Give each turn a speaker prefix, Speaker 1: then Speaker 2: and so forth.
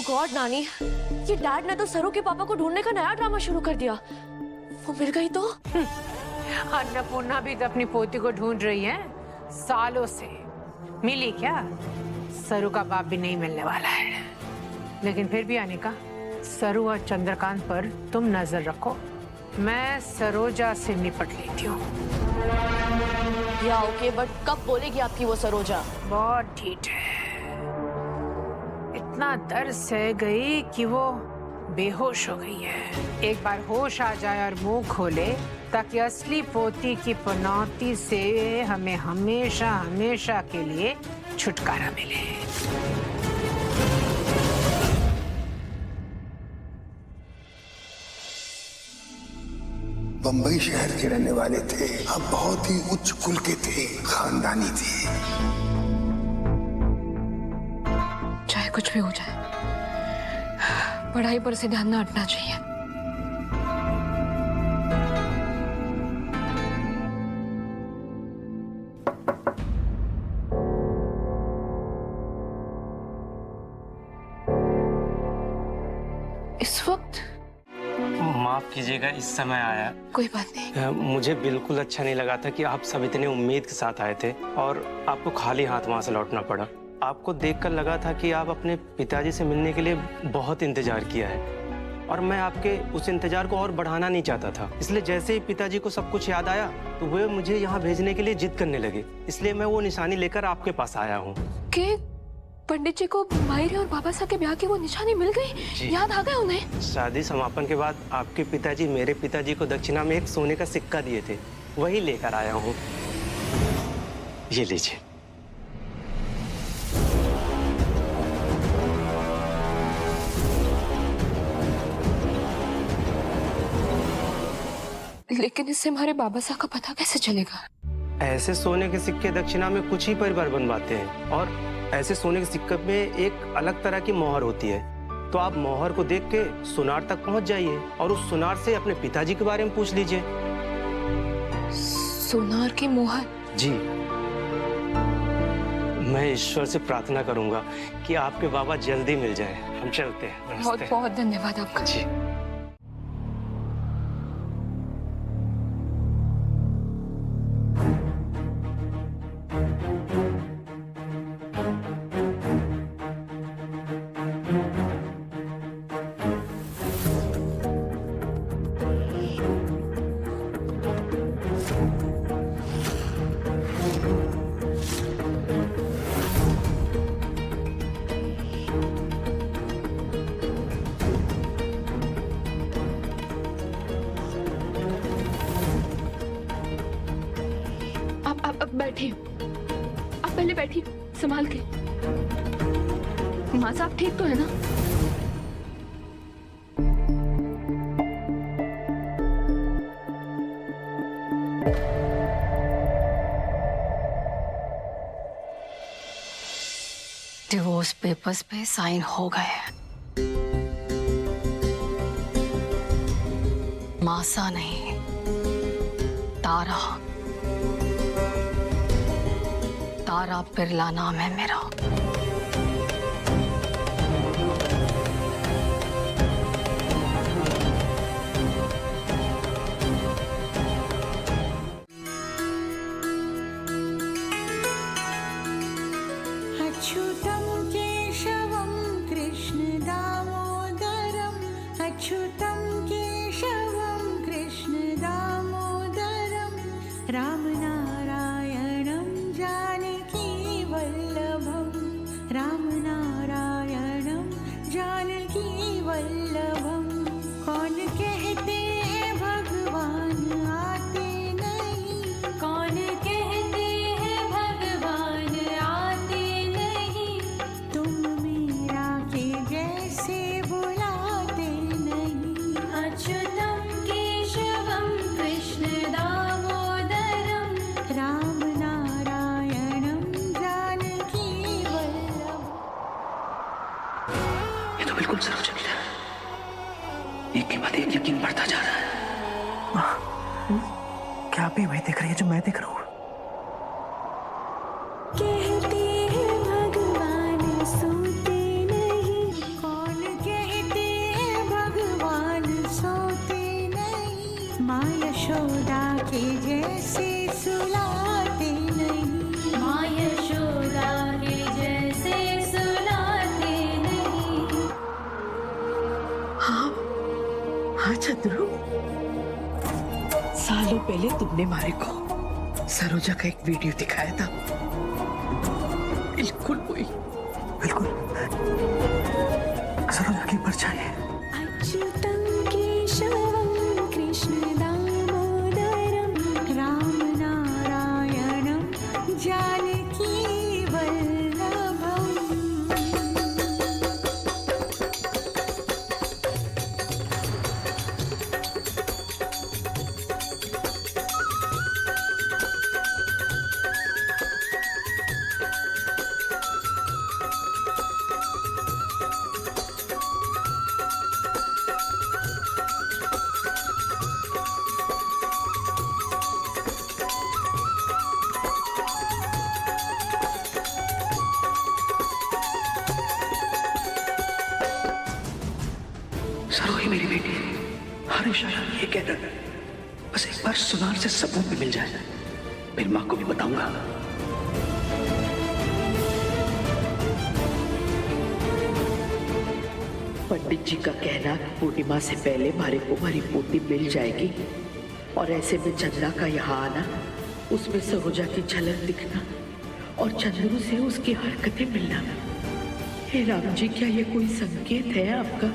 Speaker 1: God नानी, ये dad ने तो सरू के पापा को ढूंढने का नया ड्रामा शुरू कर दिया। वो मिल गई तो?
Speaker 2: अन्नपूर्णा भी तो अपनी पोती को ढूंढ रही है सालों से। मिली क्या? सरू का बाप भी नहीं मिलने वाला है। लेकिन फिर भी अनिका, सरू और चंद्रकांत पर तुम नजर रखो, मैं सरोजा से निपट लेती हूँ।
Speaker 1: या ओके, बट कब बोलेगी आपकी वो सरोजा?
Speaker 2: बहुत ठीक है। इतना दर्द सह गई कि वो बेहोश हो गई है। एक बार होश आ जाए और मुंह खोले, ताकि असली पोती की पनौती से हमें हमेशा हमेशा के लिए छुटकारा मिले।
Speaker 3: बंबई शहर के रहने वाले थे, अब बहुत ही उच्च कुल के थे, खानदानी थे।
Speaker 1: चाहे कुछ भी हो जाए, पढ़ाई पर से ध्यान न हटना चाहिए। इस वक्त?
Speaker 4: माफ कीजिएगा, इस समय आया।
Speaker 1: कोई बात नहीं।
Speaker 4: मुझे बिल्कुल अच्छा नहीं लगा था कि आप सब इतने उम्मीद के साथ आए थे और आपको खाली हाथ वहां से लौटना पड़ा। आपको देखकर लगा था कि आप अपने पिताजी से मिलने के लिए बहुत इंतजार किया है और मैं आपके उस इंतजार को और बढ़ाना नहीं चाहता था। इसलिए जैसे ही पिताजी को सब कुछ याद आया तो वे मुझे यहाँ भेजने के लिए जिद करने लगे। इसलिए मैं वो निशानी लेकर आपके पास आया हूँ।
Speaker 1: पंडित जी को मायरे और बाबा साहब के ब्याह की वो निशानी मिल गई? याद आ गया उन्हें?
Speaker 4: शादी समापन के बाद आपके पिताजी मेरे पिताजी को दक्षिणा में एक सोने का सिक्का दिए थे, वही लेकर आया हूँ। ये लीजिए।
Speaker 1: लेकिन इससे हमारे बाबा साहब का पता कैसे चलेगा?
Speaker 4: ऐसे सोने के सिक्के दक्षिणा में कुछ ही परिवार बनवाते हैं और ऐसे सोने के सिक्के में एक अलग तरह की मोहर होती है। तो आप मोहर को देख के सुनार तक पहुंच जाइए और उस सुनार से अपने पिताजी के बारे में पूछ लीजिए।
Speaker 1: सुनार की मोहर?
Speaker 4: जी। मैं ईश्वर से प्रार्थना करूंगा कि आपके बाबा जल्दी मिल जाए। हम चलते हैं।
Speaker 1: बहुत बहुत धन्यवाद आपका।
Speaker 4: जी।
Speaker 1: आप बैठिए, आप पहले बैठिए संभाल के। माँ साहब ठीक तो है ना?
Speaker 5: डिवोर्स पेपर्स पे साइन हो गए। मासा नहीं, तारा। तारा बिरला नाम है मेरा।
Speaker 6: अच्युतं केशवं कृष्ण दामोदरम्, अच्युतं केशवं कृष्ण दामोदरम्, रामनारायणं जानकी वल्लभं, रामनारायणं जानकी वल्लभं। कौन कहते हैं भगवान आते नहीं, कौन कहते हैं भगवान आते नहीं, तुम मीरा के जैसे बुलाते नहीं। अच्युतं केशवं कृष्ण दामोदरम्, रामनारायणं जानकी वल्लभम्।
Speaker 7: ये तो बिल्कुल सरोजा की तरह एक के बाद एक यकीन बढ़ता जा रहा है। क्या आप भी वही देख रही है जो मैं देख रहा हूँ?
Speaker 6: कहते हैं भगवान सोते नहीं, कौन यशोदा के जैसे सुलाते नहीं,
Speaker 5: माँ यशोदा के जैसे सुलाते नहीं।
Speaker 7: हाँ चंद्रू, सालों पहले तुमने मारे को सरोजा का एक वीडियो दिखाया था, बिल्कुल वही, बिल्कुल सरोजा की परछाई है।
Speaker 6: अच्युतं केशवं कृष्ण दामोदरं राम नारायणं जानकी वल्लभम्।
Speaker 7: सरो ही मेरी बेटी है, हर इशारा ये कह रहा है, बस एक बार सुनार से सबूत भी मिल जाए, फिर माँ को भी बताऊंगा। पंडित जी का कहना पूर्णिमा से पहले मारे को हमारी पोती मिल जाएगी, और ऐसे में चंद्रा का यहाँ आना, उसमें सरोजा की झलक दिखना और चंद्रू से उसकी हरकतें मिलना। हे राम जी, क्या ये कोई संकेत है आपका?